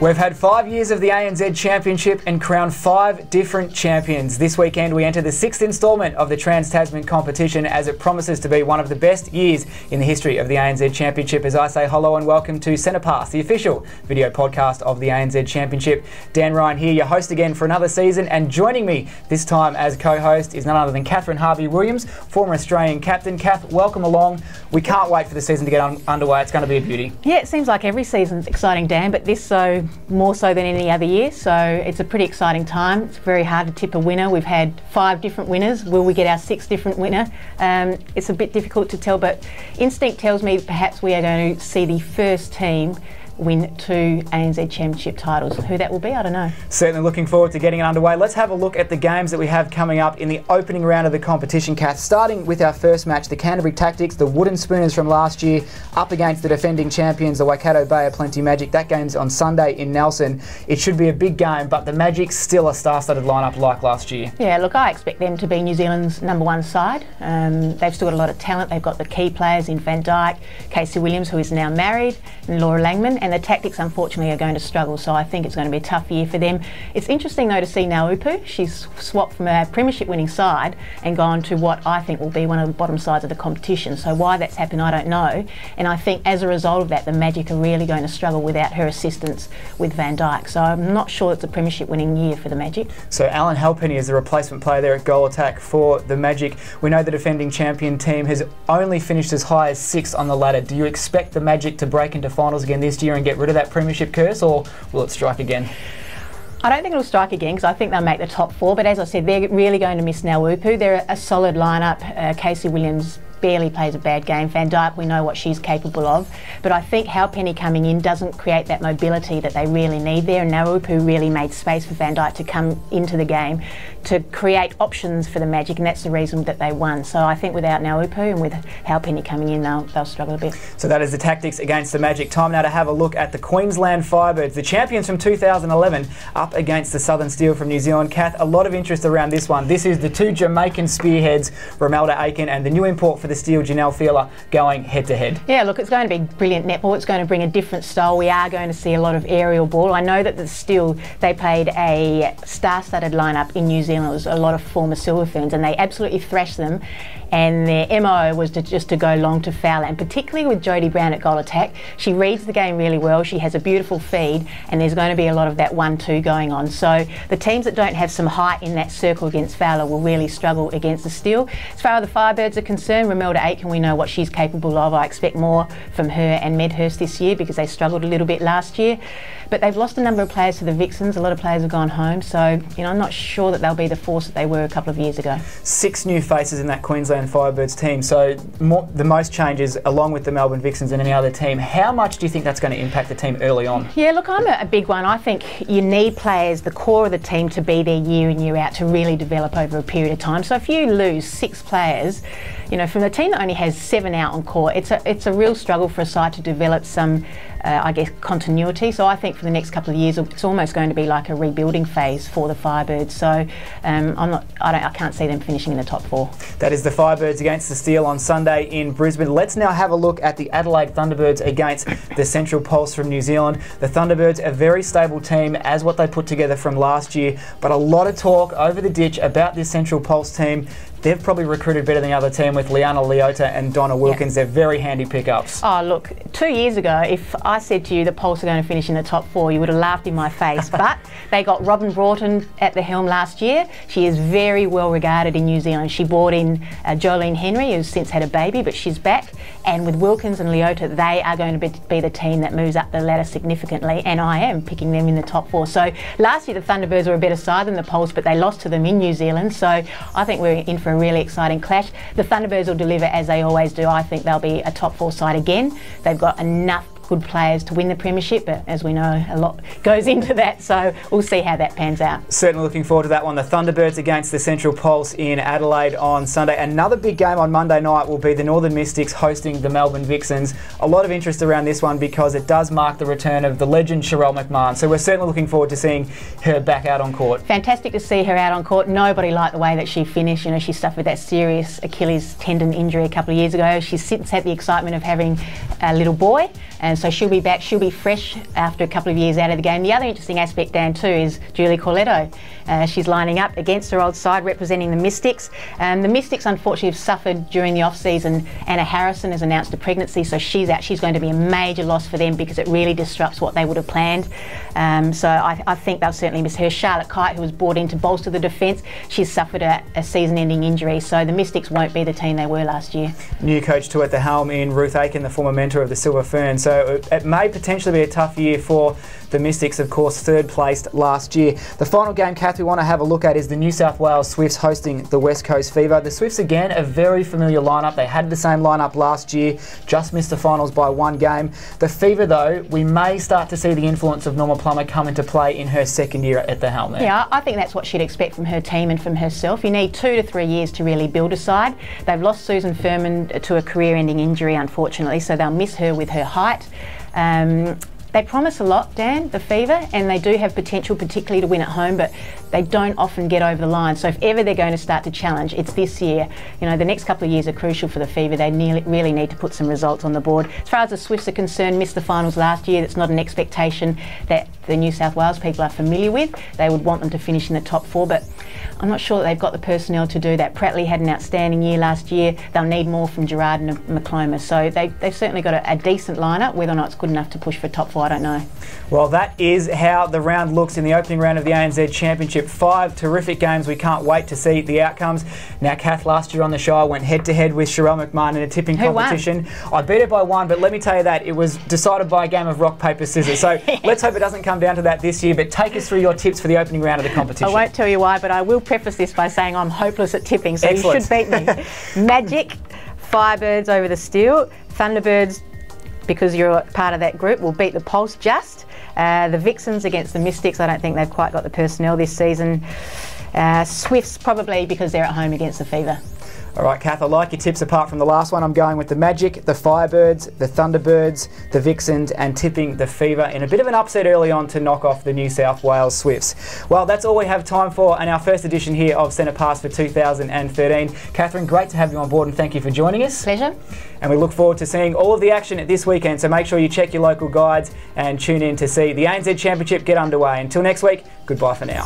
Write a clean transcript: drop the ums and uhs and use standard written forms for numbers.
We've had 5 years of the ANZ Championship and crowned 5 different champions. This weekend we enter the 6th instalment of the Trans-Tasman competition as it promises to be one of the best years in the history of the ANZ Championship. As I say hello and welcome to Centre Pass, the official video podcast of the ANZ Championship. Dan Ryan here, your host again for another season, and joining me this time as co-host is none other than Kathryn Harby-Williams, former Australian captain. Kath, welcome along. We can't wait for the season to get underway. It's going to be a beauty. Yeah, it seems like every season's exciting, Dan, but this more so than any other year, so it's a pretty exciting time. It's very hard to tip a winner. We've had 5 different winners. Will we get our 6th different winner? It's a bit difficult to tell, but instinct tells me perhaps we are going to see the first team win 2 ANZ Championship titles. Who that will be, I don't know. Certainly looking forward to getting it underway. Let's have a look at the games that we have coming up in the opening round of the competition, Kath. Starting with our first match, the Canterbury Tactics, the Wooden Spooners from last year, up against the defending champions, the Waikato Bay of Plenty Magic. That game's on Sunday in Nelson. It should be a big game, but the Magic's still a star-studded lineup like last year. Yeah, look, I expect them to be New Zealand's #1 side. They've still got a lot of talent. They've got the key players in Van Dijk, Harby-Williams, who is now married, and Laura Langman, and the Tactics unfortunately are going to struggle, so I think it's going to be a tough year for them. It's interesting though to see Naupu. She's swapped from a premiership winning side and gone to what I think will be one of the bottom sides of the competition, so why that's happened I don't know, and I think as a result of that the Magic are really going to struggle without her assistance with Van Dijk, so I'm not sure it's a premiership winning year for the Magic. So Alan Halpenny is the replacement player there at goal attack for the Magic. We know the defending champion team has only finished as high as 6th on the ladder. Do you expect the Magic to break into finals again this year and get rid of that premiership curse, or will it strike again? I don't think it'll strike again because I think they'll make the top 4, but as I said, they're really going to miss Naupu. They're a solid lineup. Harby-Williams barely plays a bad game. Van Dijk, we know what she's capable of, but I think Halpenny coming in doesn't create that mobility that they really need there, and Naupu really made space for Van Dijk to come into the game to create options for the Magic, and that's the reason that they won. So I think without Naupu and with Halpenny coming in, they'll struggle a bit. So that is the Tactics against the Magic. Time now to have a look at the Queensland Firebirds, the champions from 2011, up against the Southern Steel from New Zealand. Kath, a lot of interest around this one. This is the 2 Jamaican spearheads, Romelda Aiken and the new import for the Steel, Janelle Feeler, going head to head. Yeah, look, it's going to be brilliant netball. It's going to bring a different style. We are going to see a lot of aerial ball. I know that the Steel, they played a star-studded lineup in New Zealand. It was a lot of former Silver Ferns, and they absolutely thrashed them. And their MO was just to go long to foul, and particularly with Jodie Brown at goal attack, she reads the game really well. She has a beautiful feed, and there's going to be a lot of that 1-2 going on. So the teams that don't have some height in that circle against Fowler will really struggle against the Steel. As far as the Firebirds are concerned, Romelda Aiken, we know what she's capable of. I expect more from her and Medhurst this year because they struggled a little bit last year. But they've lost a number of players to the Vixens. A lot of players have gone home, so I'm not sure that they'll be the force that they were a couple of years ago. 6 new faces in that Queensland Firebirds team, so the most changes along with the Melbourne Vixens and any other team. How much do you think that's going to impact the team early on? Yeah, look, I'm a big one. I think you need players, the core of the team, to be there year in, year out, to really develop over a period of time. So if you lose 6 players, from a team that only has 7 out on court, it's a real struggle for a side to develop some I guess, continuity. So I think for the next couple of years, it's almost going to be like a rebuilding phase for the Firebirds. So I can't see them finishing in the top 4. That is the Firebirds against the Steel on Sunday in Brisbane. Let's now have a look at the Adelaide Thunderbirds against the Central Pulse from New Zealand. The Thunderbirds, a very stable team as what they put together from last year, but a lot of talk over the ditch about this Central Pulse team. They've probably recruited better than the other team with Liana Leota and Donna Wilkins. Yep. They're very handy pickups. Oh, look, 2 years ago, if I said to you the Pulse are going to finish in the top 4, you would have laughed in my face. But they got Robin Broughton at the helm last year. She is very well regarded in New Zealand. She brought in Jolene Henry, who's since had a baby, but she's back. And with Wilkins and Leota, they are going to be the team that moves up the ladder significantly, and I am picking them in the top 4. So last year the Thunderbirds were a better side than the Pulse, but they lost to them in New Zealand. So I think we're in for a really exciting clash. The Thunderbirds will deliver as they always do. I think they'll be a top 4 side again. They've got enough good players to win the premiership, but as we know, a lot goes into that, so we'll see how that pans out. Certainly looking forward to that one. The Thunderbirds against the Central Pulse in Adelaide on Sunday. Another big game on Monday night will be the Northern Mystics hosting the Melbourne Vixens. A lot of interest around this one because it does mark the return of the legend Sherelle McMahon, so we're certainly looking forward to seeing her back out on court. Fantastic to see her out on court. Nobody liked the way that she finished. She suffered that serious Achilles tendon injury a couple of years ago. She's since had the excitement of having a little boy, and so she'll be back. She'll be fresh after a couple of years out of the game. The other interesting aspect, Dan, too, is Julie Corletto. She's lining up against her old side, representing the Mystics. The Mystics, unfortunately, have suffered during the off-season. Anna Harrison has announced a pregnancy, so she's out. She's going to be a major loss for them because it really disrupts what they would have planned. So I think they'll certainly miss her. Charlotte Kite, who was brought in to bolster the defence, she's suffered a season-ending injury, so the Mystics won't be the team they were last year. New coach too at the helm in Ruth Aiken, the former mentor of the Silver Fern, so it may potentially be a tough year for the Mystics, of course, third placed last year. The final game, Kath, we want to have a look at is the New South Wales Swifts hosting the West Coast Fever. The Swifts, again, a very familiar lineup. They had the same lineup last year, just missed the finals by one game. The Fever, though, we may start to see the influence of Norma Plummer come into play in her second year at the helm there. Yeah, I think that's what she'd expect from her team and from herself. You need 2 to 3 years to really build a side. They've lost Susan Furman to a career-ending injury, unfortunately, so they'll miss her with her height. They promise a lot, Dan, the Fever, and they do have potential, particularly to win at home, but they don't often get over the line. So if ever they're going to start to challenge, it's this year. You know, the next couple of years are crucial for the Fever. They really need to put some results on the board. As far as the Swifts are concerned, missed the finals last year. That's not an expectation that the New South Wales people are familiar with. They would want them to finish in the top 4, but I'm not sure that they've got the personnel to do that. Pratley had an outstanding year last year. They'll need more from Gerard and McCloma. So they've certainly got a decent lineup. Whether or not it's good enough to push for top 4, I don't know. Well, that is how the round looks in the opening round of the ANZ Championship. 5 terrific games. We can't wait to see the outcomes. Now, Kath, last year on the show, I went head-to-head with Sherelle McMahon in a tipping competition. I beat her by 1, but let me tell you that it was decided by a game of rock, paper, scissors. So let's hope it doesn't come down to that this year, but take us through your tips for the opening round of the competition. I won't tell you why, but I will preface this by saying I'm hopeless at tipping, so Excellent. You should beat me. Magic, Firebirds over the Steel, Thunderbirds, because you're part of that group, will beat the Pulse just. The Vixens against the Mystics, I don't think they've quite got the personnel this season. Swifts probably because they're at home against the Fever. All right, Kath, I like your tips. Apart from the last one, I'm going with the Magic, the Firebirds, the Thunderbirds, the Vixens, and tipping the Fever in a bit of an upset early on to knock off the New South Wales Swifts. Well, that's all we have time for in our first edition here of Centre Pass for 2013. Kathryn, great to have you on board and thank you for joining us. Pleasure. And we look forward to seeing all of the action this weekend, so make sure you check your local guides and tune in to see the ANZ Championship get underway. Until next week, goodbye for now.